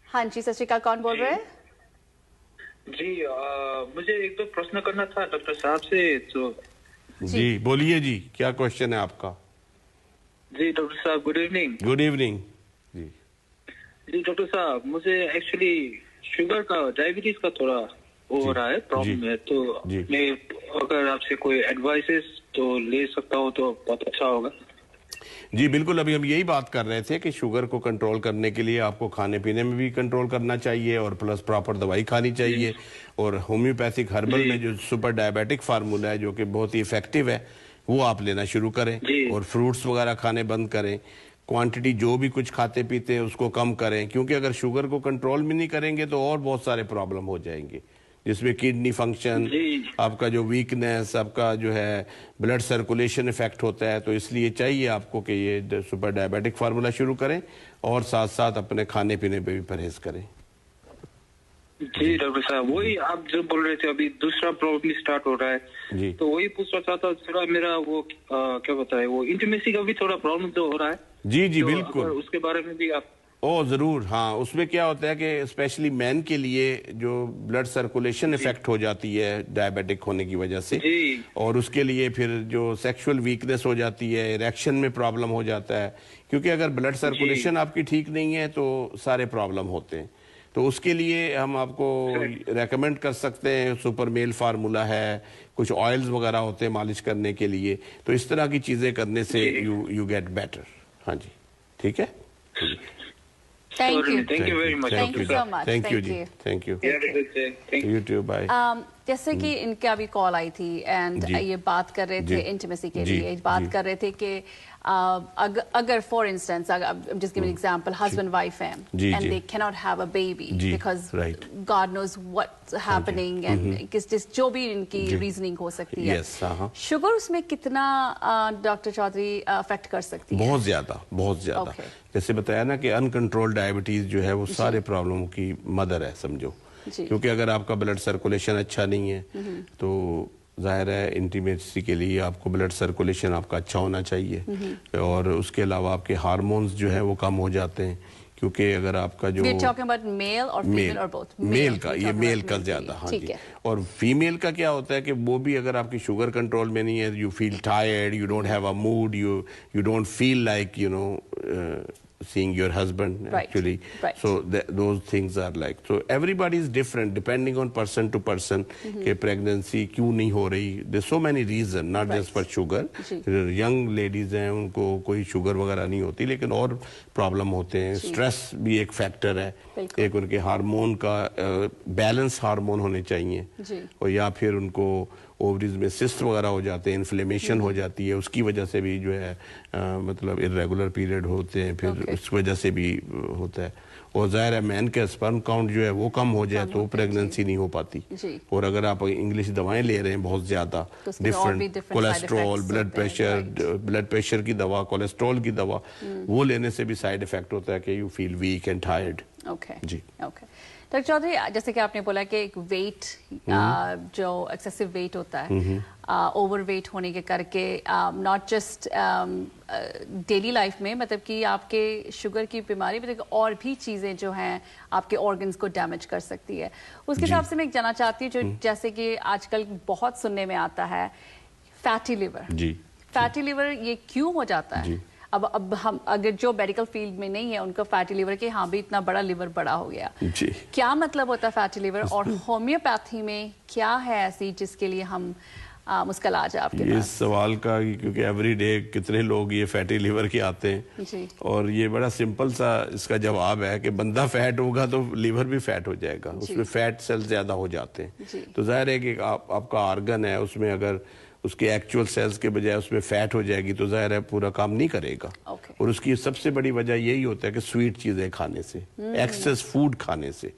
हाँ जी, सत श्री अकाल, कौन बोल रहे हैं? जी मुझे एक दो प्रश्न करना था डॉक्टर साहब से तो। जी बोलिए जी, क्या क्वेश्चन है आपका? जी डॉक्टर साहब, गुड इवनिंग। गुड इवनिंग जी। जी डॉक्टर साहब, मुझे एक्चुअली शुगर का, डायबिटीज का थोड़ा वो हो रहा है, प्रॉब्लम है, तो मैं अगर आपसे कोई एडवाइसेस तो ले सकता हूँ तो बहुत अच्छा होगा। जी बिल्कुल, अभी हम यही बात कर रहे थे कि शुगर को कंट्रोल करने के लिए आपको खाने पीने में भी कंट्रोल करना चाहिए और प्लस प्रॉपर दवाई खानी चाहिए। और होम्योपैथिक हर्बल में जो सुपर डायबिटिक फार्मूला है जो कि बहुत ही इफेक्टिव है, वो आप लेना शुरू करें और फ्रूट्स वगैरह खाने बंद करें। क्वांटिटी जो भी कुछ खाते पीते हैं उसको कम करें, क्योंकि अगर शुगर को कंट्रोल में नहीं करेंगे तो और बहुत सारे प्रॉब्लम हो जाएंगे, जिसमें किडनी फंक्शन, आपका जो वीकनेस, आपका जो है ब्लड सर्कुलेशन इफेक्ट होता है। तो इसलिए चाहिए आपको कि ये सुपर डायबिटिक फार्मूला शुरू करें और साथ साथ अपने खाने पीने पे भी परहेज करें। जी डॉक्टर साहब, वही आप जो बोल रहे थे अभी दूसरा प्रॉब्लम स्टार्ट हो रहा है जी, तो वही पूछना चाहता हूँ। थोड़ा मेरा वो क्या बताए, वो इंटीमेसी का भी थोड़ा प्रॉब्लम तो हो रहा है। जी जी तो बिल्कुल, उसके बारे में भी आप। ओ जरूर, हाँ। उसमें क्या होता है कि स्पेशली मैन के लिए जो ब्लड सर्कुलेशन इफेक्ट हो जाती है डायबिटिक होने की वजह से, और उसके लिए फिर जो सेक्सुअल वीकनेस हो जाती है, इरेक्शन में प्रॉब्लम हो जाता है, क्योंकि अगर ब्लड सर्कुलेशन आपकी ठीक नहीं है तो सारे प्रॉब्लम होते हैं। तो उसके लिए हम आपको रेकमेंड कर सकते हैं, सुपर मेल फार्मूला है, कुछ ऑयल्स वगैरह होते हैं मालिश करने के लिए। तो इस तरह की चीजें करने से यू गेट बेटर। हाँ जी, ठीक है। Thank you. Thank you very much. Thank you so much. Thank you ji, thank you. You too, bye. जैसे कि इनके अभी कॉल आई थी एंड ये बात कर रहे थे इंटीमेसी के लिए, बात कर रहे थे कि अगर for instance, just give an example, husband wife हैं and they cannot have a baby because God knows what's happening and किस जो भी इनकी रीजनिंग हो सकती है। शुगर उसमें कितना डॉक्टर चौधरी अफेक्ट कर सकती है? बहुत ज्यादा, बहुत ज्यादा। जैसे बताया ना कि अनकंट्रोल्ड डायबिटीज जो है वो सारे प्रॉब्लमों की मदर है, समझो। क्योंकि अगर आपका ब्लड सर्कुलेशन अच्छा नहीं है तो जाहिर है इंटीमेसी के लिए आपको ब्लड सर्कुलेशन आपका अच्छा होना चाहिए। और उसके अलावा आपके हार्मोन्स जो है वो कम हो जाते हैं, क्योंकि अगर आपका जो मेल और फीमेल और बोथ, मेल का, ये मेल का ज्यादा, हाँ जी। और फीमेल का क्या होता है कि वो भी अगर आपकी शुगर कंट्रोल में नहीं है, you feel tired, you don't have a mood, you don't feel like seeing your husband actually, so those things are like, so everybody is different depending on person to person कि pregnancy क्यों नहीं हो रही। there's so many reasons, not just for sugar। young ladies हैं उनको कोई sugar वगैरह नहीं होती, लेकिन और प्रॉब्लम होते हैं। स्ट्रेस भी एक फैक्टर है, एक उनके हार्मोन का बैलेंस हार्मोन होने चाहिए, और या फिर उनको ओवरीज में सिस्ट वगैरह हो जाते हैं, इन्फ्लेमेशन हो जाती है, उसकी वजह से भी जो है मतलब इरेगुलर पीरियड होते हैं, फिर उस वजह से भी होता है। और जाहिर है मैन के स्पर्म काउंट जो है वो कम हो जाए तो प्रेगनेंसी नहीं हो पाती। और अगर आप इंग्लिश दवाएं ले रहे हैं बहुत ज्यादा, डिफरेंट कोलेस्ट्रॉल, ब्लड प्रेशर की दवा, कोलेस्ट्रॉल की दवा, वो लेने से भी साइड इफेक्ट होता है कि you feel weak and tired. जी डॉक्टर चौधरी, जैसे कि आपने बोला कि एक वेट जो एक्सेसिव वेट होता है, ओवर वेट होने के करके नॉट जस्ट डेली लाइफ में, मतलब कि आपके शुगर की बीमारी, मतलब और भी चीज़ें जो हैं आपके ऑर्गन्स को डैमेज कर सकती है। उसके हिसाब से मैं जानना चाहती हूँ, जो जैसे कि आजकल बहुत सुनने में आता है फैटी लिवर। फैटी लिवर ये क्यों हो जाता है? अब हम अगर जो मेडिकल फील्ड में नहीं है उनको फैटी लिवर के, हाँ भी इतना बड़ा लिवर बड़ा हो गया, क्या मतलब होता है फैटी लिवर? और होम्योपैथी में क्या है ऐसी जिसके लिए हम मुश्किल आ जाए आपके पास? इस सवाल का, क्योंकि एवरी डे कितने लोग ये फैटी लिवर के आते हैं, और ये बड़ा सिंपल सा इसका जवाब है कि बंदा फैट होगा तो लिवर भी फैट हो जाएगा, उसमें फैट सेल ज्यादा हो जाते हैं। तो जाहिर है कि आपका ऑर्गन है, उसमें अगर उसके एक्चुअल सेल्स के बजाय उसमें फैट हो जाएगी तो जाहिर है पूरा काम नहीं करेगा। और उसकी सबसे बड़ी वजह यही होता है कि स्वीट चीजें खाने से, एक्सेस फूड खाने से,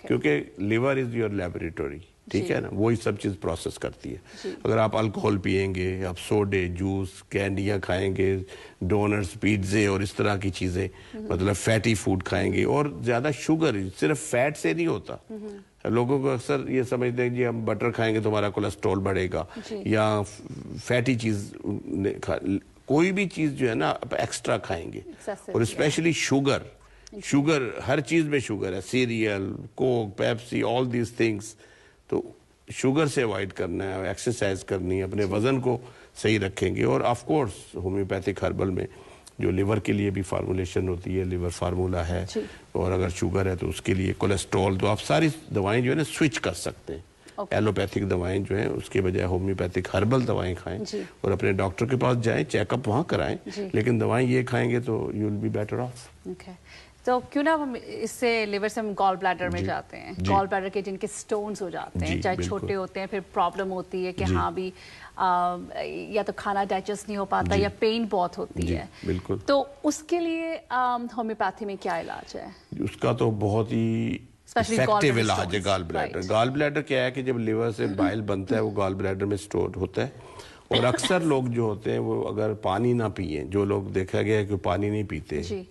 क्योंकि लिवर इज योर लेबोरेटरी, ठीक है ना, वही सब चीज प्रोसेस करती है। अगर आप अल्कोहल पिएंगे, आप सोडे, जूस, कैंडियां खाएंगे, डोनट्स, पिज्जे और इस तरह की चीजें, मतलब फैटी फूड खाएंगे, और ज्यादा शुगर सिर्फ फैट से नहीं होता। लोगों को अक्सर ये समझते हैं कि हम बटर खाएंगे तो हमारा कोलेस्ट्रॉल बढ़ेगा, या फैटी चीज, कोई भी चीज जो है ना आप एक्स्ट्रा खाएंगे, और स्पेशली शुगर शुगर, हर चीज में शुगर है, serial, Coke, Pepsi, all these things. तो शुगर से अवॉइड करना है, एक्सरसाइज करनी है, अपने वजन को सही रखेंगे। और ऑफ कोर्स होम्योपैथिक हर्बल में जो लिवर के लिए भी फार्मूलेशन होती है, लिवर फार्मूला है, और अगर शुगर है तो उसके लिए कोलेस्ट्रॉल, तो आप सारी दवाएं जो है ना स्विच कर सकते हैं। एलोपैथिक दवाएं जो हैं उसके बजाय होम्योपैथिक हर्बल दवाएं खाएं और अपने डॉक्टर के पास जाएं, चेकअप वहां कराएं, लेकिन दवाएं ये खाएंगे तो you will be better of. तो क्यों ना हम इससे लिवर से हम गॉल ब्लैडर में जाते हैं। गॉल ब्लैडर के जिनके स्टोन्स हो जाते हैं, चाहे छोटे होते हैं, फिर प्रॉब्लम होती है कि हाँ भी या तो खाना डाइजेस्ट नहीं हो पाता या पेन बहुत होती है। बिल्कुल। तो उसके लिए होम्योपैथी में क्या इलाज है? उसका तो बहुत ही इफेक्टिव इलाज है गॉल ब्लैडर। गॉल ब्लैडर क्या है कि जब लिवर से बाइल बनता है वो गॉल ब्लैडर में स्टोर होता है, और अक्सर लोग जो होते हैं वो अगर पानी ना पिए, जो लोग देखा गया है कि पानी नहीं पीते,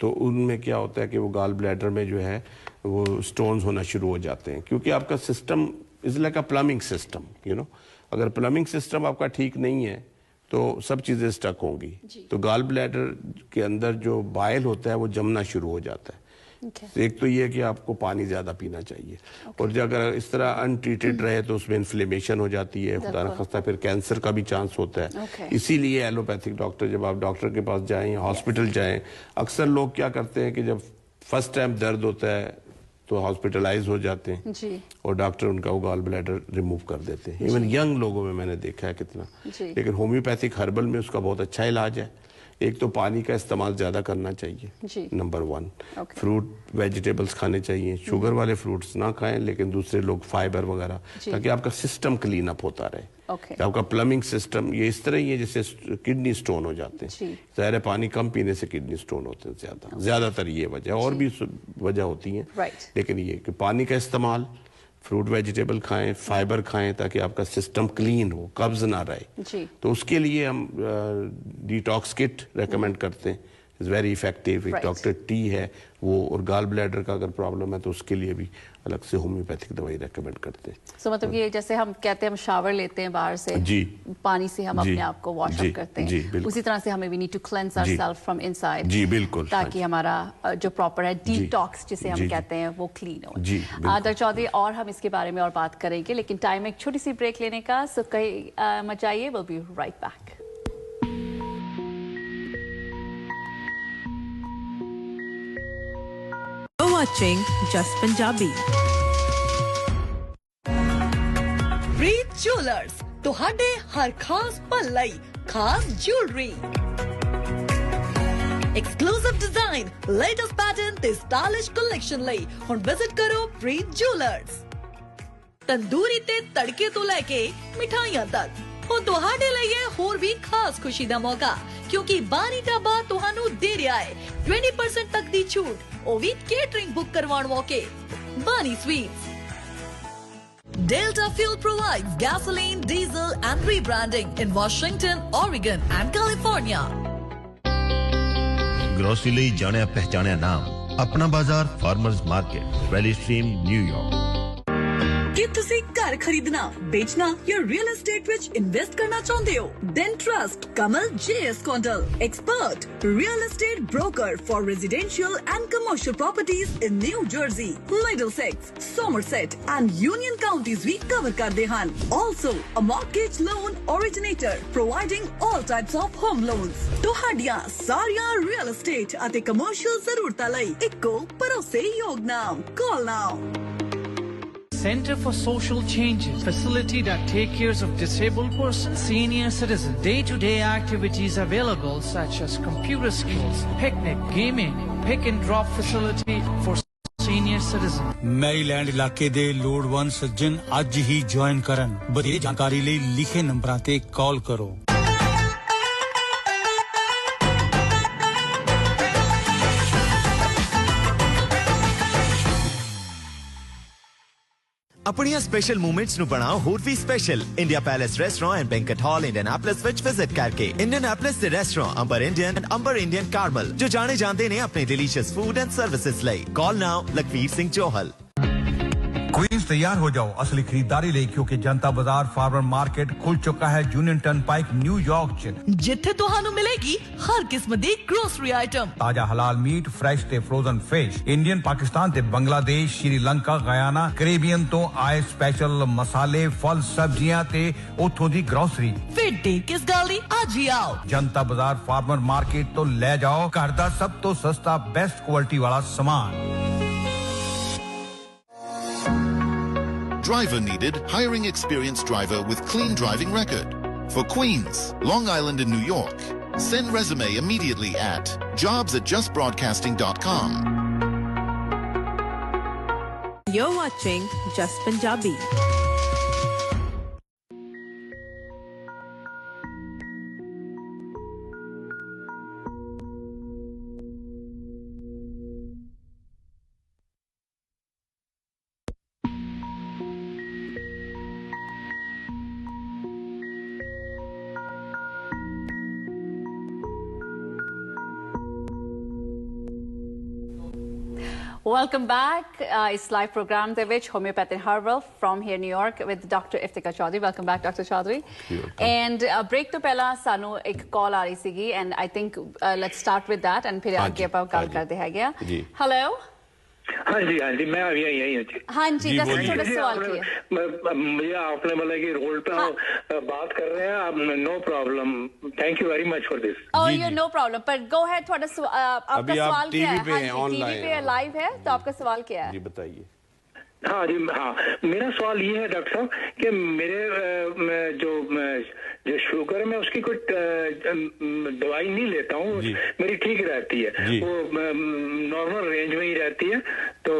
तो उनमें क्या होता है कि वो गॉल ब्लैडर में जो है वो स्टोन्स होना शुरू हो जाते हैं, क्योंकि आपका system is like a plumbing system, you know. अगर प्लम्बिंग सिस्टम आपका ठीक नहीं है तो सब चीजें स्टक होंगी। तो गॉल ब्लैडर के अंदर जो बाइल होता है वो जमना शुरू हो जाता है। एक तो ये है कि आपको पानी ज्यादा पीना चाहिए, और जो अगर इस तरह अनट्रीटेड रहे तो उसमें इन्फ्लेमेशन हो जाती है, खुदा न खास्ता फिर कैंसर का भी चांस होता है। इसीलिए एलोपैथिक डॉक्टर, जब आप डॉक्टर के पास जाएं, हॉस्पिटल जाएं, अक्सर लोग क्या करते हैं कि जब फर्स्ट टाइम दर्द होता है तो हॉस्पिटलाइज हो जाते हैं और डॉक्टर उनका वो गॉल ब्लैडर रिमूव कर देते हैं। इवन यंग लोगों में मैंने देखा है कितना। लेकिन होम्योपैथिक हर्बल में उसका बहुत अच्छा इलाज है। एक तो पानी का इस्तेमाल ज्यादा करना चाहिए, नंबर 1। फ्रूट वेजिटेबल्स खाने चाहिए, शुगर वाले फ्रूट्स ना खाएं, लेकिन दूसरे लोग फाइबर वगैरह, ताकि आपका सिस्टम क्लीन अप होता रहे। आपका प्लम्बिंग सिस्टम ये इस तरह ही है जैसे किडनी स्टोन हो जाते हैं। ज़ाहिर है पानी कम पीने से किडनी स्टोन होते हैं ज्यादातर ये वजह, और भी वजह होती है, लेकिन ये कि पानी का इस्तेमाल, फ्रूट वेजिटेबल खाएं, फाइबर खाएं, ताकि आपका सिस्टम क्लीन हो, कब्ज ना रहे। तो उसके लिए हम डिटॉक्स किट रेकमेंड करते हैं, इज वेरी इफेक्टिव। एक डॉक्टर टी है वो, और गॉल ब्लैडर का अगर प्रॉब्लम है तो उसके लिए भी अलग से होम्योपैथिक दवाई रेकमेंड करते हैं। So, मतलब ये जैसे हम कहते हैं हम शावर लेते हैं बाहर से, पानी से हम अपने आप को वॉश अप करते हैं, उसी तरह से हमें we need to cleanse ourselves from inside. बिल्कुल, ताकि हमारा जो प्रॉपर है डिटॉक्स जिसे हम कहते हैं वो क्लीन हो। डॉक्टर चौधरी, और हम इसके बारे में और बात करेंगे, लेकिन टाइम एक छोटी सी ब्रेक लेने का, सो कहीं मत जाइए, will be right back. Watching Just Punjabi. Preet Jewelers, ਤੁਹਾਡੇ ਹਰ ਖਾਸ ਪਲ ਲਈ ਖਾਸ jewelry, exclusive design, latest pattern ਤੇ stylish collection ਲਈ ਹੁਣ ਵਿਜ਼ਿਟ ਕਰੋ Preet Jewelers। ਤੰਦੂਰੀ ਤੇ ਤੜਕੇ ਤੋਂ ਲੈ ਕੇ ਮਿਠਾਈਆਂ ਤੱਕ ਹੁਣ ਤੁਹਾਡੇ ਲਈ ਹੈ ਹੋਰ ਵੀ ਖਾਸ ਖੁਸ਼ੀ ਦਾ ਮੌਕਾ, ਕਿਉਂਕਿ ਬਾਨੀ ਢਾਬਾ ਤੁਹਾਨੂੰ ਦੇ ਰਿਹਾ ਹੈ 20% ਤੱਕ ਦੀ ਛੂਟ, ਉਹ ਵੀ ਕੇਟਰਿੰਗ ਬੁੱਕ ਕਰਵਾਉਣ ਮੌਕੇ। ਬਾਨੀ sweets. Delta Fuel provides gasoline, diesel and rebranding in Washington, Oregon and California. Grocery ਲਈ ਜਾਣਿਆ ਪਹਿਚਾਣਿਆ ਨਾਮ, ਆਪਣਾ ਬਾਜ਼ਾਰ ਫਾਰਮਰਸ ਮਾਰਕੀਟ, ਵੈਲੀ ਸਟ੍ਰੀਮ, ਨਿਊਯਾਰਕ। ਕੀ ਤੁਸੀਂ ਘਰ ਖਰੀਦਣਾ, बेचना या रियल एस्टेट विच इन्वेस्ट करना चाहते हो? Then trust Kamal JS Condal, expert real estate broker for residential and commercial properties in New Jersey, Middlesex, Somerset and Union counties we cover ਕਰਦੇ ਹਨ। Also a mortgage loan originator providing all types of home loans। ਤੁਹਾਡੀਆਂ ਸਾਰੀਆਂ real estate ਅਤੇ commercial ਜ਼ਰੂਰਤਾਂ ਲਈ ਇੱਕੋ ਭਰੋਸੇਯੋਗ ਨਾਮ। Call now। Center for Social Changes, facility that takes care of disabled persons, senior citizens. Day-to-day activities available such as computer skills, picnic, gaming, pick and drop facility for senior citizens. Maryland ਇਲਾਕੇ ਦੇ ਲੋੜਵੰਦ ਸੱਜਣ ਅੱਜ ਹੀ join ਕਰਨ। ਵਧੇਰੇ ਜਾਣਕਾਰੀ ਲਈ ਲਿਖੇ ਨੰਬਰਾਂ ਤੇ ਕਾਲ ਕਰੋ। अपनिया स्पेशल मोमेंट्स नु बनाओ होर भी special. India palace restaurant and banquet hall Indianapolis विच विजिट करके इंडियनापोलिस दे restaurant Amber Indian and Amber Indian Carmel जो जाने जानते ने अपने डिलीशियस फूड एंड सर्विसेज लई। Call now Lakhvir Singh Johal. Queens तैयार हो जाओ असली खरीदारी ਲਈ ਕਿਉਂਕਿ ਜਨਤਾ ਬਾਜ਼ਾਰ ਫਾਰਮਰ ਮਾਰਕੀਟ ਖੁੱਲ ਚੁੱਕਾ ਹੈ ਯੂਨੀਅਨ ਟਰਨਪਾਈਕ ਨਿਊਯਾਰਕ 'ਚ ਜਿੱਥੇ ਤੁਹਾਨੂੰ ਮਿਲੇਗੀ ਹਰ ਕਿਸਮ ਦੀ ਗਰੋਸਰੀ ਆਈਟਮ ਤਾਜ਼ਾ ਹਲਾਲ ਮੀਟ ਫਰੈਸ਼ ਤੇ ਫਰੋਜ਼ਨ ਫਿਸ਼ ਇੰਡੀਅਨ ਪਾਕਿਸਤਾਨ ਤੇ ਬੰਗਲਾਦੇਸ਼ ਸ਼੍ਰੀਲੰਕਾ ਗਯਾਨਾ ਕੈਰੀਬੀਅਨ ਤੋਂ ਆਏ ਸਪੈਸ਼ਲ ਮਸਾਲੇ ਫਲ ਸਬਜ਼ੀਆਂ ਤੇ ਉੱਥੋਂ ਦੀ ਗਰੋਸਰੀ ਫਿਰ ਡੇ ਕਿਸ ਗੱਲ ਦੀ ਅੱਜ ਹੀ ਆਓ ਜਨਤਾ ਬਾਜ਼ਾਰ ਫਾਰਮਰ ਮਾਰਕੀਟ ਤੋਂ ਲੈ ਜਾਓ ਘਰ ਦਾ ਸਭ ਤੋਂ ਸਸਤਾ ਬੈਸਟ ਕੁਆਲਿਟੀ ਵਾਲਾ ਸਾਮਾਨ Driver needed, hiring experienced driver with clean driving record. For Queens, Long Island and New York, send resume immediately at jobs@justbroadcasting.com. You're watching Just Punjabi. Welcome back. It's live program ਦੇ ਵਿੱਚ homeopathic herbal from here New York with Dr. Iftikhar Chaudhary. Welcome back Dr. Chaudhary. And break ਤੋਂ ਪਹਿਲਾਂ ਸਾਨੂੰ ਇੱਕ ਕਾਲ ਆ ਰਹੀ ਸੀਗੀ and I think let's start with that and ਫਿਰ ਅੱਗੇ ਆਪਾਂ ਗੱਲ ਕਰਦੇ ਹੈਗੇ ਆ. Hello. हाँ जी मैं अभी यही हूँ हाँ जी थोड़ा सवाल किया मुझे आपने बोला कि रोल पे बात कर रहे हैं आप no problem thank you very much for this oh you know problem पर गो अहेड थोड़ा आपका सवाल क्या है टीवी पे लाइव है तो आपका सवाल क्या है जी बताइए हाँ जी हाँ मेरा सवाल ये है डॉक्टर साहब कि मेरे जो शुगर है मैं उसकी कोई दवाई नहीं लेता हूँ मेरी ठीक रहती है वो नॉर्मल रेंज में ही रहती है तो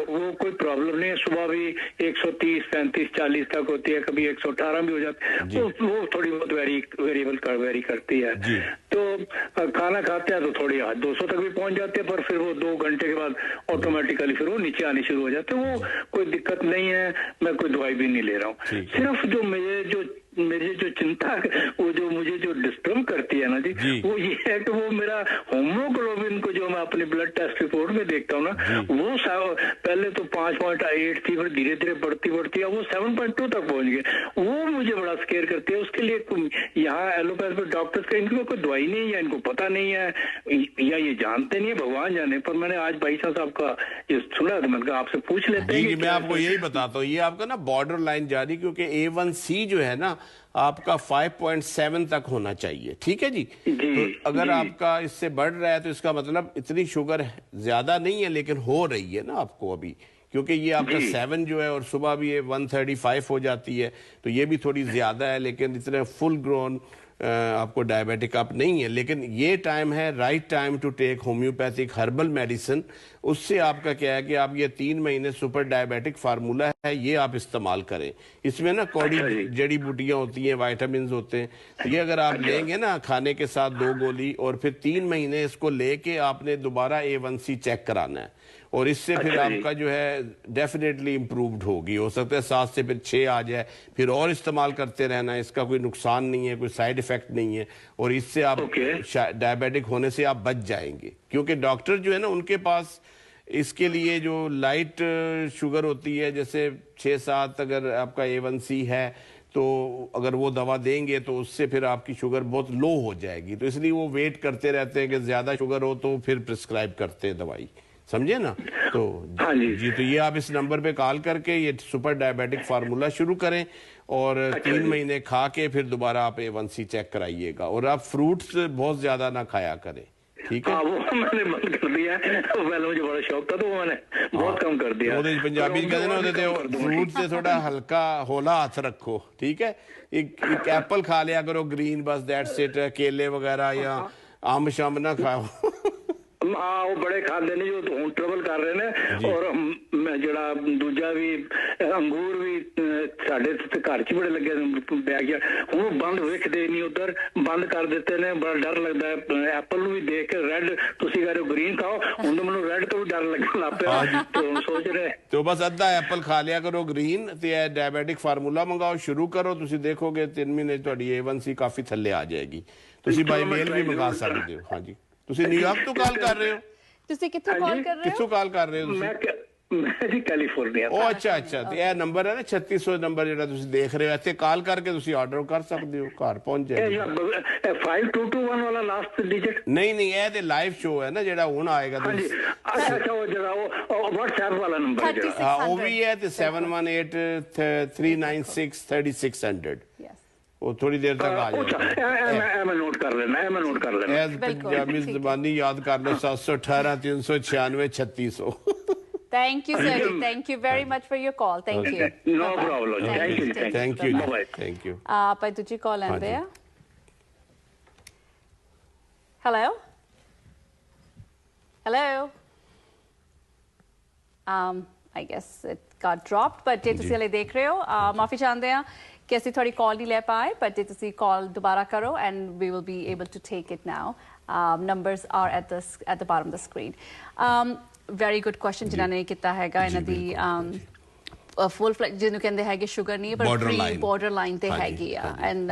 वो कोई प्रॉब्लम नहीं है सुबह भी 130 35 40 तक होती है कभी 118 भी हो जाती है वो थोड़ी बहुत वेरी करती है तो खाना खाते हैं तो थोड़ी 200 तक भी पहुंच जाते हैं पर फिर वो 2 घंटे के बाद ऑटोमेटिकली फिर वो नीचे आनी शुरू हो जाते हैं वो कोई दिक्कत नहीं है मैं कोई दवाई भी नहीं ले रहा हूँ सिर्फ जो मेरी जो चिंता वो जो मुझे जो डिस्टर्ब करती है ना जी वो ये है कि वो मेरा होमोग्लोबिन को जो मैं अपने ब्लड टेस्ट रिपोर्ट में देखता हूँ ना वो पहले तो 5.8 थी फिर धीरे धीरे बढ़ती है वो 7.2 तक पहुंच गए वो मुझे बड़ा स्केयर करती है उसके लिए यहाँ एलोपैथ में डॉक्टर्स का इनको कोई दवाई नहीं है इनको पता नहीं है या ये जानते नहीं है भगवान जाने पर मैंने आज भाई साहब का ये सुना तो मैंने कहा आपसे पूछ लेते हैं मैं आपको यही बताता हूँ ये आपका ना बॉर्डर लाइन जारी क्योंकि A1C जो है ना आपका 5.7 तक होना चाहिए ठीक है जी तो अगर आपका इससे बढ़ रहा है तो इसका मतलब इतनी शुगर ज्यादा नहीं है लेकिन हो रही है ना आपको अभी क्योंकि ये आपका 7 जो है और सुबह भी ये 135 हो जाती है तो ये भी थोड़ी ज्यादा है लेकिन इतने फुल ग्रोन आपको डायबिटिक आप नहीं है लेकिन ये टाइम है right time to take homeopathic herbal medicine उससे आपका क्या है कि आप ये 3 महीने सुपर डायबिटिक फार्मूला है ये आप इस्तेमाल करें इसमें ना कौड़ी जड़ी बूटियां होती हैं विटामिन होते हैं तो ये अगर आप लेंगे ना खाने के साथ 2 गोली और फिर 3 महीने इसको लेके आपने दोबारा A1C चेक कराना है और इससे फिर आपका जो है डेफिनेटली इम्प्रूव्ड होगी हो सकता है 7 से फिर 6 आ जाए फिर और इस्तेमाल करते रहना इसका कोई नुकसान नहीं है कोई साइड इफेक्ट नहीं है और इससे आप डायबिटिक होने से आप बच जाएंगे क्योंकि डॉक्टर जो है ना उनके पास इसके लिए जो लाइट शुगर होती है जैसे 6-7 अगर आपका A1C है तो अगर वो दवा देंगे तो उससे फिर आपकी शुगर बहुत लो हो जाएगी तो इसलिए वो वेट करते रहते हैं कि ज्यादा शुगर हो तो फिर प्रिस्क्राइब करते हैं दवाई समझे ना तो जी तो ये आप इस नंबर पे कॉल करके ये सुपर डायबिटिक फार्मूला शुरू करें और 3 महीने खा के फिर दोबारा आप A1C चेक कराइएगा और आप फ्रूट्स बहुत ज्यादा ना खाया करें ठीक है वो मैंने बंद कर दिया पहले मुझे बड़ा शौक था तो वो मैंने बहुत कम कर दिया पंजाबी कहते ना फ्रूट से थोड़ा हल्का होला हाथ रखो ठीक है एक एप्पल खा लिया करो ग्रीन बस दैट्स इट केले वगैरह या आम शाम ना खाओ हाँ वो बड़े खाते नहीं जो हूँ ट्रबल कर रहे ने और जड़ा दूजा भी अंगूर भी साढ़े घर च बड़े लगे बह गया हूँ बंद विकते नहीं उधर बंद कर देते ने बड़ा डर लगता है एप्पल भी देख के रेड तुसी कह रहे हो ग्रीन खाओ हूँ तो मैं रेड तो भी डर लगन लग पिया तो सोच रहे तो बस अद्धा एप्पल खा लिया करो ग्रीन ते डायबिटिक फार्मूला मंगाओ शुरू करो तुसी देखोगे 3 महीने तुहाडी A1C काफी थल्ले आ जाएगी तुसी बाय मेल भी मंगा सकते हो हाँ जी ਤੁਸੀਂ ਨਿਊਯਾਰਕ ਤੋਂ ਕਾਲ ਕਰ ਰਹੇ ਹੋ ਤੁਸੀਂ ਕਿੱਥੋਂ ਕਾਲ ਕਰ ਰਹੇ ਹੋ ਕਿੱਥੋਂ ਕਾਲ ਕਰ ਰਹੇ ਹੋ ਤੁਸੀਂ ਮੈਂ ਜੀ ਕੈਲੀਫੋਰਨੀਆ ਉਹ ਅੱਛਾ ਤੇ ਇਹ ਨੰਬਰ ਹੈ ਨਾ 3600 ਨੰਬਰ ਜਿਹੜਾ ਤੁਸੀਂ ਦੇਖ ਰਹੇ ਹੋ, ਇੱਥੇ ਕਾਲ ਕਰਕੇ ਤੁਸੀਂ ਆਰਡਰ ਕਰ ਸਕਦੇ ਹੋ, ਘਰ ਪਹੁੰਚ ਜਾਏਗਾ। 5221 ਵਾਲਾ ਲਾਸਟ ਡਿਜਿਟ ਨਹੀਂ ਇਹ ਤੇ ਲਾਈਵ ਸ਼ੋ ਹੈ ਨਾ ਜਿਹੜਾ ਹੁਣ ਆਏਗਾ। ਹਾਂਜੀ ਅੱਛਾ ਉਹ ਜਿਹੜਾ ਉਹ WhatsApp ਵਾਲਾ ਨੰਬਰ ਜਿਹੜਾ ਹਾਂ ਉਹ ਵੀ ਹੈ ਤੇ 7183963600 ਉਹ ਥੋੜੀ ਦੇਰ ਤੱਕ ਆ ਜਾਏਗਾ। ਮੈਂ ਨੋਟ ਕਰ ਲੈਣਾ ਪੰਜਾਬੀ ਜ਼ਬਾਨੀ ਯਾਦ ਕਰ ਲਓ 718 396 3600। Thank you, sir. Thank you very much for your call. Thank you. No problem. Thank you. Thank you. ਆਪਾਂ ਦੂਜੀ ਕਾਲ ਆਂਦੇ ਆ। Hello. I guess it got dropped, but ਜੇ ਤੁਸੀਂ ਹਲੇ ਦੇਖ ਰਹੇ ਹੋ ਮਾਫੀ ਚਾਹੁੰਦੇ ਆ ਕਿ ਅਸੀਂ ਤੁਹਾਡੀ ਕਾਲ ਨਹੀਂ ਲੈ ਪਾਏ, ਪਰ ਜੇ ਤੁਸੀਂ ਕਾਲ ਦੁਬਾਰਾ ਕਰੋ and we will be able to take it now. Numbers are at the bottom of the screen. Very good question ਜਿਨ੍ਹਾਂ ਨੇ ਕੀਤਾ ਹੈਗਾ ਇਹਨਾਂ ਦੀ ਫੁੱਲ ਫਲੈਜ ਜਿਹਨੂੰ ਕਹਿੰਦੇ ਹੈਗੇ ਸ਼ੂਗਰ ਨਹੀਂ ਪਰ ਬਾਰਡਰ ਲਾਈਨ ਤੇ ਹੈਗੀ ਆ ਐਂਡ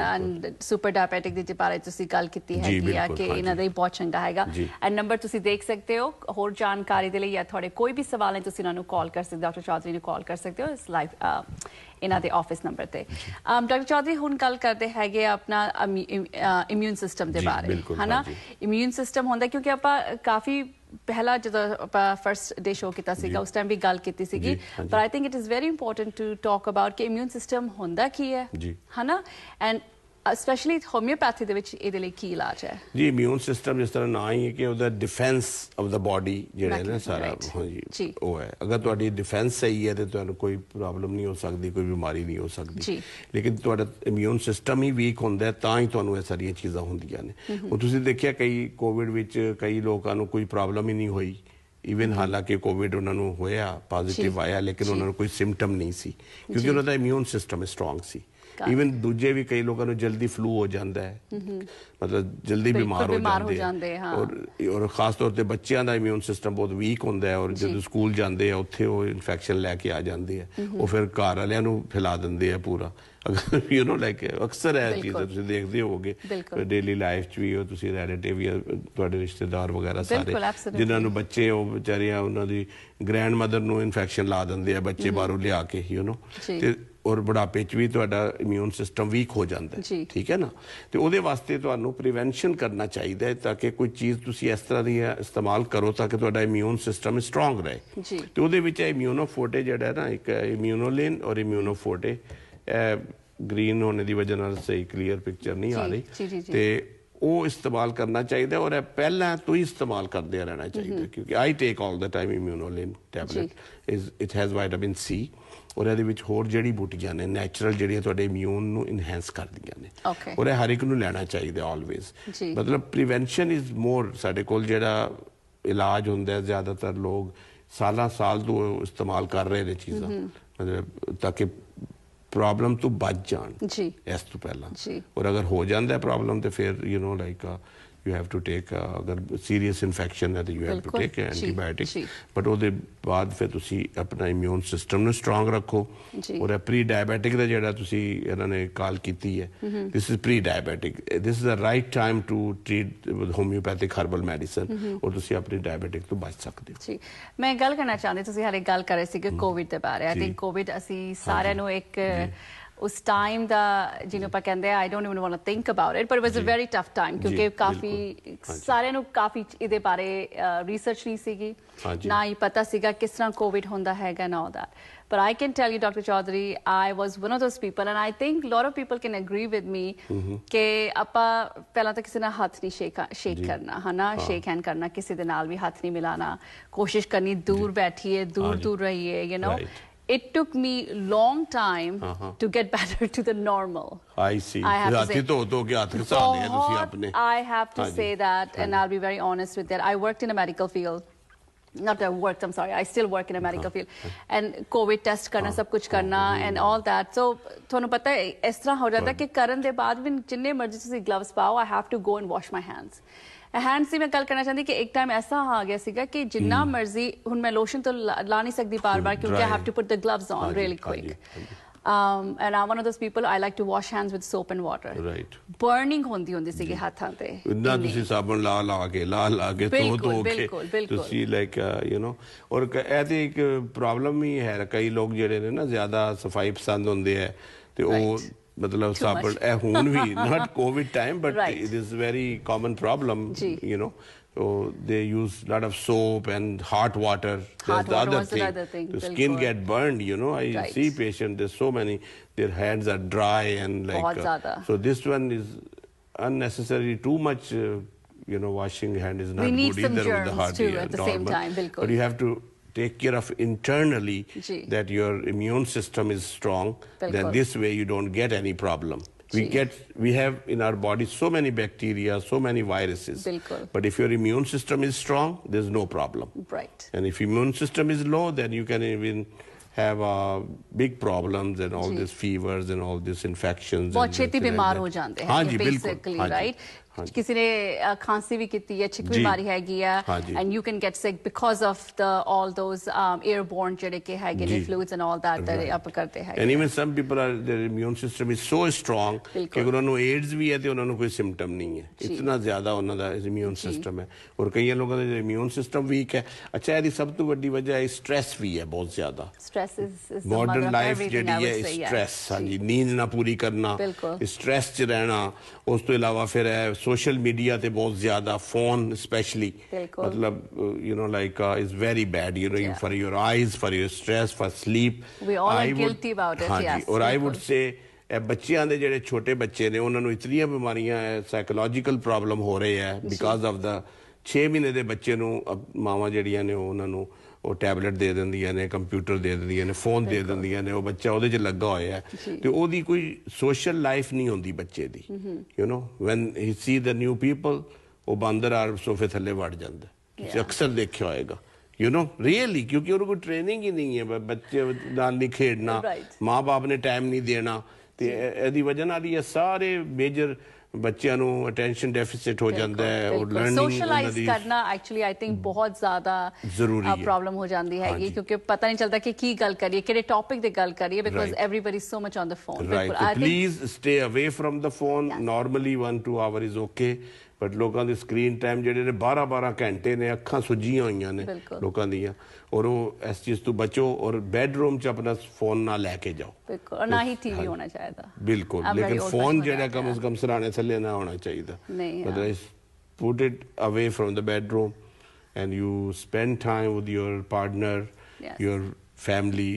ਸੁਪਰ ਡਾਇਬੈਟਿਕ ਦੇ ਬਾਰੇ ਤੁਸੀਂ ਗੱਲ ਕੀਤੀ ਹੈਗੀ ਆ ਕਿ ਇਹਨਾਂ ਦਾ ਹੀ ਬਹੁਤ ਚੰਗਾ ਹੈਗਾ ਐਂਡ ਨੰਬਰ ਤੁਸੀਂ ਦੇਖ ਸਕਦੇ ਹੋ। ਹੋਰ ਜਾਣਕਾਰੀ ਦੇ ਲਈ ਜਾਂ ਤੁਹਾਡੇ ਕੋਈ ਵੀ ਸਵਾਲ ਹੈ ਤੁਸੀਂ ਇਹਨਾਂ ਨੂੰ ਕਾਲ ਕਰ ਸਕਦੇ ਹੋ, ਡਾਕਟਰ ਚੌਧਰੀ ਨੂੰ ਕਾਲ ਕਰ ਸਕਦੇ ਹੋ ਇਸ ਲਾਈਵ ਇਹਨਾਂ ਦੇ ਆਫਿਸ ਨੰਬਰ ਤੇ। ਡਾਕਟਰ ਚੌਧਰੀ ਹੁਣ ਗੱਲ ਕਰਦੇ ਹੈਗੇ ਆਪਣਾ ਇਮਿਊਨ ਸਿਸਟਮ ਦੇ ਬਾਰੇ ਹੈ ਨਾ। ਇਮਿਊਨ ਸਿਸਟਮ ਹੁੰਦਾ ਕਿਉਂਕਿ ਆਪਾਂ ਕਾਫੀ ਪਹਿਲਾ ਜਦੋਂ ਆਪਾਂ ਫਰਸਟ ਡੇ ਸ਼ੋ ਕੀਤਾ ਸੀਗਾ ਉਸ ਟਾਈਮ ਵੀ ਗੱਲ ਕੀਤੀ ਸੀਗੀ, ਪਰ I think it is very important to talk about ਕਿ ਇਮਿਊਨ ਸਿਸਟਮ ਹੁੰਦਾ ਕੀ ਹੈ ਹੈ ਨਾ ਐਂਡ ਸਪੈਸ਼ਲੀ ਹੋਮਿਓਪੈਥੀ ਦੇ ਵਿੱਚ ਇਹਦੇ ਲਈ ਕੀ ਇਲਾਜ ਹੈ ਜੀ। ਇਮਿਊਨ ਸਿਸਟਮ ਜਿਸ ਤਰ੍ਹਾਂ ਨਾ ਹੀ ਹੈ ਕਿ ਉਹਦਾ ਡਿਫੈਂਸ ਆਫ ਦਾ ਬਾਡੀ ਜਿਹੜਾ ਹੈ ਨਾ ਸਾਰਾ ਹਾਂਜੀ ਉਹ ਹੈ। ਅਗਰ ਤੁਹਾਡੀ ਡਿਫੈਂਸ ਸਹੀ ਹੈ ਤੇ ਤੁਹਾਨੂੰ ਕੋਈ ਪ੍ਰੋਬਲਮ ਨਹੀਂ ਹੋ ਸਕਦੀ, ਕੋਈ ਬਿਮਾਰੀ ਨਹੀਂ ਹੋ ਸਕਦੀ। ਲੇਕਿਨ ਤੁਹਾਡਾ ਇਮਿਊਨ ਸਿਸਟਮ ਹੀ ਵੀਕ ਹੁੰਦਾ ਤਾਂ ਹੀ ਤੁਹਾਨੂੰ ਇਹ ਸਾਰੀਆਂ ਚੀਜ਼ਾਂ ਹੁੰਦੀਆਂ ਨੇ। ਹੁਣ ਤੁਸੀਂ ਦੇਖਿਆ ਕਈ ਕੋਵਿਡ ਵਿੱਚ ਕਈ ਲੋਕਾਂ ਨੂੰ ਕੋਈ ਪ੍ਰੋਬਲਮ ਹੀ ਨਹੀਂ ਹੋਈ ਈਵਨ ਹਾਲਾਂਕਿ ਕੋਵਿਡ ਉਹਨਾਂ ਨੂੰ ਹੋਇਆ ਪੋਜ਼ਿਟਿਵ ਆਇਆ ਲੇਕਿਨ ਉਹਨਾਂ ਨੂੰ ਕੋਈ ਸਿੰਪਟਮ ਨਹੀਂ ਸੀ ਕਿਉਂਕਿ ਉਹਨਾਂ ਦਾ ਇਮਿਊਨ ਸਿਸਟਮ ਸਟਰੋਂਗ ਸੀ। ਈਵਨ ਦੂਜੇ ਵੀ ਕਈ ਲੋਕਾਂ ਨੂੰ ਜਲਦੀ ਫਲੂ ਹੋ ਜਾਂਦਾ ਹੈ, ਮਤਲਬ ਜਲਦੀ ਬਿਮਾਰ ਹੋ ਜਾਂਦੇ ਔਰ ਖਾਸ ਤੌਰ ਤੇ ਬੱਚਿਆਂ ਦਾ ਇਮਿਊਨ ਸਿਸਟਮ ਬਹੁਤ ਵੀਕ ਹੁੰਦਾ ਹੈ ਔਰ ਜਦੋਂ ਸਕੂਲ ਜਾਂਦੇ ਆ ਉੱਥੇ ਉਹ ਇਨਫੈਕਸ਼ਨ ਲੈ ਕੇ ਆ ਜਾਂਦੇ ਆ, ਉਹ ਫਿਰ ਘਰ ਵਾਲਿਆਂ ਨੂੰ ਫੈਲਾ ਦਿੰਦੇ ਆ ਪੂਰਾ। ਅਗਰ ਯੂ ਨੋ ਲਾਈਕ ਅਕਸਰ ਇਹ ਚੀਜ਼ਾਂ ਤੁਸੀਂ ਦੇਖਦੇ ਹੋਵੋਗੇ ਡੇਲੀ ਲਾਈਫ 'ਚ ਵੀ, ਉਹ ਤੁਸੀਂ ਰਿਲੇਟਿਵ ਜਾਂ ਤੁਹਾਡੇ ਰਿਸ਼ਤੇਦਾਰ ਵਗੈਰਾ ਸਾਰੇ ਜਿਨ੍ਹਾਂ ਨੂੰ ਬੱਚੇ ਉਹ ਵਿਚਾਰੀਆਂ ਉਹਨਾਂ ਦੀ ਗ੍ਰੈਂਡ ਮਦਰ ਨੂੰ ਇਨਫੈਕਸ਼ਨ ਲਾ ਦਿੰਦੇ ਆ ਬੱਚੇ ਬਾਹਰੋਂ ਲਿਆ ਕੇ ਯੂ ਨੋ ਤੇ ਔਰ ਬੁਢਾਪੇ 'ਚ ਵੀ ਤੁਹਾਡਾ ਇਮਿਊਨ ਸਿਸਟਮ ਵੀਕ ਹੋ ਜਾਂਦਾ ਹੈ ਠੀਕ ਹੈ ਨਾ। ਤੇ ਉਹਦੇ ਵਾਸਤੇ ਤੁਹਾਨੂੰ ਪ੍ਰੀਵੈਂਸ਼ਨ ਕਰਨਾ ਚਾਹੀਦਾ ਹੈ ਤਾਂ ਕਿ ਕੋਈ ਚੀਜ਼ ਤੁਸੀਂ ਇਸ ਤਰ੍ਹਾਂ ਦੀ ਇਸਤੇਮਾਲ ਕਰੋ ਤਾਂ ਕਿ ਤੁਹਾਡਾ ਇਮਿਊਨ ਸਿਸਟਮ ਸਟਰੋਂਗ ਰਹੇ। ਤੇ ਉਹਦੇ ਵਿੱਚ ਇਮਿਊਨੋਫੋਰਟੇ ਜਿਹੜਾ ਹੈ ਨਾ ਇੱਕ ਇਮਿਊਨੋਲਿਨ ਔਰ ਇਮਿਊਨੋਫੋਰਟੇ ਗ੍ਰੀਨ ਹੋਣੇ ਦੀ ਵਜ੍ਹਾ ਨਾਲ ਸਹੀ ਕਲੀਅਰ ਪਿਕਚਰ ਨਹੀਂ ਆ ਰਹੀ ਤੇ ਉਹ ਇਸਤੇਮਾਲ ਕਰਨਾ ਚਾਹੀਦਾ ਔਰ ਪਹਿਲਾਂ ਤੋਂ ਹੀ ਇਸਤੇਮਾਲ ਕਰਦੇ ਰਹਿਣਾ ਚਾਹੀਦਾ ਕਿਉਂਕਿ I take all the time Immunolin tablet it has vitamin C ਔਰ ਇਹਦੇ ਵਿੱਚ ਹੋਰ ਜਿਹੜੀ ਬੂਟੀਆਂ ਨੇ ਨੈਚੁਰਲ ਜਿਹੜੀਆਂ ਤੁਹਾਡੇ ਇਮਿਊਨ ਨੂੰ ਇਨਹੈਂਸ ਕਰਦੀਆਂ ਨੇ ਔਰ ਇਹ ਹਰ ਇੱਕ ਨੂੰ ਲੈਣਾ ਚਾਹੀਦਾ ਆਲਵੇਜ਼। ਮਤਲਬ ਪ੍ਰੀਵੈਂਸ਼ਨ ਇਜ਼ ਮੋਰ ਸਾਡੇ ਕੋਲ ਜਿਹੜਾ ਇਲਾਜ ਹੁੰਦਾ ਜ਼ਿਆਦਾਤਰ ਲੋਕ ਸਾਲਾਂ ਸਾਲ ਤੋਂ ਇਸਤੇਮਾਲ ਕਰ ਰਹੇ ਨੇ ਚੀਜ਼ਾਂ ਮਤਲਬ ਤਾਂ ਕਿ ਪ੍ਰੋਬਲਮ ਤੋਂ ਬਚ ਜਾਣ ਇਸ ਤੋਂ ਪਹਿਲਾਂ ਔਰ ਅਗਰ ਹੋ ਜਾਂਦਾ ਪ੍ਰੋਬਲਮ ਤੇ ਫਿਰ you know like you have to take ਅਗਰ ਸੀਰੀਅਸ ਇਨਫੈਕਸ਼ਨ ਹੈ ਤਾਂ you have to take antibiotic but ਉਹਦੇ ਬਾਅਦ ਫਿਰ ਤੁਸੀਂ ਆਪਣਾ ਇਮਿਊਨ ਸਿਸਟਮ ਨੂੰ ਸਟਰੋਂਗ ਰੱਖੋ ਔਰ ਪ੍ਰੀ ਡਾਇਬੈਟਿਕ ਦਾ ਜਿਹੜਾ ਤੁਸੀਂ ਇਹਨਾਂ ਨੇ ਕਾਲ ਕੀਤੀ ਹੈ this is prediabetic this is the right time to treat with homeopathic herbal medicine ਔਰ ਤੁਸੀਂ ਆਪਣੀ ਡਾਇਬੈਟਿਕ ਤੋਂ ਬਚ ਸਕਦੇ ਹੋ। ਮੈਂ ਗੱਲ ਕਰਨਾ ਚਾਹੁੰਦੀ ਤੁਸੀਂ ਹਾਲੇ ਗੱਲ ਕਰ ਰਹੇ ਸੀ ਕਿ ਕੋਵਿਡ ਦੇ ਬਾਰੇ ਆਈ ਥਿੰਕ ਕੋਵਿਡ ਅਸੀਂ ਸਾਰਿਆਂ ਨੂੰ ਇੱਕ ਉਸ ਟਾਈਮ ਦਾ ਜਿਹਨੂੰ ਆਪਾਂ ਕਹਿੰਦੇ I don't even want to think about it but it was a very tough time ਕਿਉਂਕਿ ਕਾਫੀ ਸਾਰਿਆਂ ਨੂੰ ਕਾਫੀ ਇਹਦੇ ਬਾਰੇ ਰਿਸਰਚ ਨਹੀਂ ਸੀਗੀ ਨਾ ਹੀ ਪਤਾ ਸੀਗਾ ਕਿਸ ਤਰ੍ਹਾਂ ਕੋਵਿਡ ਹੁੰਦਾ ਹੈਗਾ ਨਾ that but I can tell you Dr. Chaudhary I was one of those people and I think a lot of people can agree with me ਕਿ ਆਪਾਂ ਪਹਿਲਾਂ ਤਾਂ ਕਿਸੇ ਨਾਲ ਹੱਥ ਨਹੀਂ ਸ਼ੇਕ ਕਰਨਾ ਹੈ ਨਾ ਸ਼ੇਕ ਹੈਂਡ ਕਰਨਾ ਕਿਸੇ ਦੇ ਨਾਲ ਵੀ ਹੱਥ ਨਹੀਂ ਮਿਲਾਣਾ ਕੋਸ਼ਿਸ਼ ਕਰਨੀ ਦੂਰ ਬੈਠੀਏ ਦੂਰ ਰਹੀਏ you know It took me long time to get better to the normal. I see. I have to say that and I'll be very honest with that. I worked in a medical field. I'm sorry, I still work in a medical field. And COVID test karna, sab kuch karna and all that. So, ਤੁਹਾਨੂੰ ਪਤਾ ਹੈ ਇਸ ਤਰ੍ਹਾਂ ਹੋ ਜਾਂਦਾ ਕਿ ਕਰਨ ਦੇ ਬਾਅਦ ਵੀ ਜਿੰਨੇ ਮਰਜ਼ੀ ਤੁਸੀਂ ਗਲਵਸ ਪਾਓ I have to go and wash my hands. Hand से मैं गल करना चाहती कि एक टाइम ऐसा आ गया सीगा कि जिन्ना मर्जी हुन मैं लोशन तो ला नहीं सकती बार बार क्योंकि I have to put the gloves on really quick and I'm one of those people, I like to wash hands with soap and water. Right. Burning होती सीगे हाथां ते इतना तुसी साबुन ला के धो के तुसी like you know और ਇਹ ਤੇ ਇੱਕ प्रॉब्लम ही है कई लोग ਜਿਹੜੇ ਨੇ ਨਾ ਜ਼ਿਆਦਾ ਸਫਾਈ ਪਸੰਦ ਹੁੰਦੇ ਆ ਤੇ ਉਹ मतलब साबुन ਹੁਣ भी not COVID time but it is very common problem you know. So they use a lot of soap and hot water. That's the other thing. The skin get burned, you know. I see patients, there's so many, their hands are dry and like... so this one is unnecessary, too much, you know, washing hand is not good either with the heart. Too, at the same time, but you have to take care of internally that your immune system is strong. Then this way you don't get any problem. We have in our body so many bacteria, so many viruses. But if your immune system is strong, there's no problem. Right. And if immune system is low, then you can even have big problems and all these fevers and all these infections. बहुत छेती बीमार हो जाते हैं basically, right? किसी ने खांसी भी की है, छिक बीमारी है गया, and you can get sick because of all those airborne जेडे के है fluids and all that that आप करते हैं. And even some people their immune system is so strong कि अगर उन्होंने AIDS भी है तो उन्होंने कोई symptom नहीं है. इतना ज़्यादा उन्होंने immune system है. और कई लोगों का immune system weak है. अच्छा यदि सब तो बड़ी वजह है stress भी है बहुत ज़्यादा. Stress is modern life JD है stress. हाँ जी नींद ना पूरी करना, stress च रहना, उस तो इलावा फिर है social media ते बहुत ज़्यादा phone especially मतलब you know like is very bad you know for your eyes, for your stress, for sleep. We all are guilty about it. Yes. और I would say बच्चियां दे जेडे छोटे बच्चे ने उन्होंने इतनी बीमारियां psychological problem हो रही है because of the 6 महीने दे बच्चे नु मामा जेडियां ने उन्होंने ਉਹ ਟੈਬਲੇਟ ਦੇ ਦਿੰਦੀਆਂ ਨੇ ਕੰਪਿਊਟਰ ਦੇ ਦਿੰਦੀਆਂ ਨੇ ਫੋਨ ਦੇ ਦਿੰਦੀਆਂ ਨੇ ਉਹ ਬੱਚਾ ਉਹਦੇ 'ਚ ਲੱਗਾ ਹੋਇਆ ਹੈ ਤੇ ਉਹਦੀ ਕੋਈ ਸੋਸ਼ਲ ਲਾਈਫ ਨਹੀਂ ਹੁੰਦੀ ਬੱਚੇ ਦੀ you know van he C the new people ਉਹ ਬਾਂਦਰ ਆਰ ਸੋਫੇ ਥੱਲੇ ਵੜ ਜਾਂਦਾ ਤੁਸੀਂ ਅਕਸਰ ਦੇਖਿਆ ਹੋਏਗਾ ਯੂ نو ਰੀਅਲੀ ਕਿਉਂਕਿ ਉਹਨੂੰ ਕੋਈ ਟ੍ਰੇਨਿੰਗ ਹੀ ਨਹੀਂ ਹੈ ਬੱਚੇ ਨਾਲ ਨਹੀਂ ਖੇਡਣਾ ਮਾਂ-ਬਾਪ ਨੇ ਟਾਈਮ ਨਹੀਂ ਦੇਣਾ ਤੇ ਇਹਦੀ ਵਜ੍ਹਾ ਨਾਲ ਇਹ ਸਾਰੇ ਮੇਜਰ बच्चों नु अटेंशन डेफिसिट हो जाता है और लर्निंग सोशलाइज करना एक्चुअली आई थिंक बहुत ज्यादा जरूरी प्रॉब्लम हो जाती है क्योंकि पता नहीं चलता कि की गल करिए किहड़े टॉपिक दे गल करिए because everybody is so much on the phone. Please stay away from the phone. Normally 1-2 our is okay but लोगों ਦੀ ਸਕਰੀਨ ਟਾਈਮ ਜਿਹੜੇ ਨੇ 12-12 ਘੰਟੇ ਨੇ ਅੱਖਾਂ ਸੁੱਜੀਆਂ ਹੋਈਆਂ ਨੇ ਲੋਕਾਂ ਦੀਆਂ और वो इस चीज तो बचो और बेडरूम च अपना फोन ना लेके जाओ बिल्कुल और ना ही टीवी होना चाहिए बिल्कुल लेकिन फोन जेड़ा कम से कम सराने थल्ले ना होना चाहिए मतलब put it away from the bedroom and you spend time with your partner your family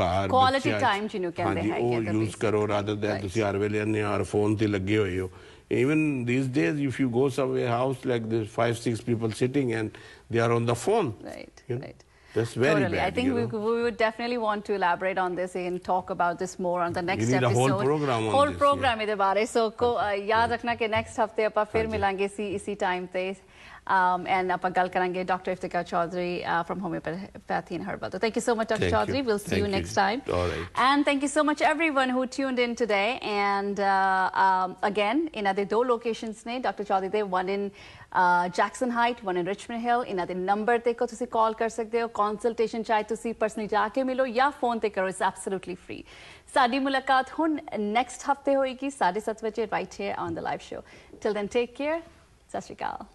quality time जिन्हों कहते हैं वो यूज करो rather than ਤੁਸੀਂ हर वेले ने यार फोन ते लगे हुए हो. Even these days if you go somewhere house like there's 5-6 people sitting and they are on the phone right. That's very bad. I think we would definitely want to elaborate on this and talk about this more on the next episode. A whole program on whole program इधर बारे so को याद रखना कि next हफ्ते अपा फिर मिलांगे इसी time पे and अपा गल करेंगे Dr. Iftikhar Chaudhary from Homeopathy and Herbal. So thank you so much Dr. Chaudhary. We'll see you next time. All right. And thank you so much everyone who tuned in today and again in other two locations ne Dr. Chaudhary they one in Jackson Heights, one in Richmond Hill. इन्हां दे number ते को तुसी call कर सकते हो consultation चाहे तुसी personally जाके मिलो या फोन ते करो इट्स एब्सोल्युटली फ्री. साडी मुलाकात हुन नेक्स्ट हफ्ते होएगी 7:30 बजे right here on the live show. Till then take care. Sat Shri अकाल.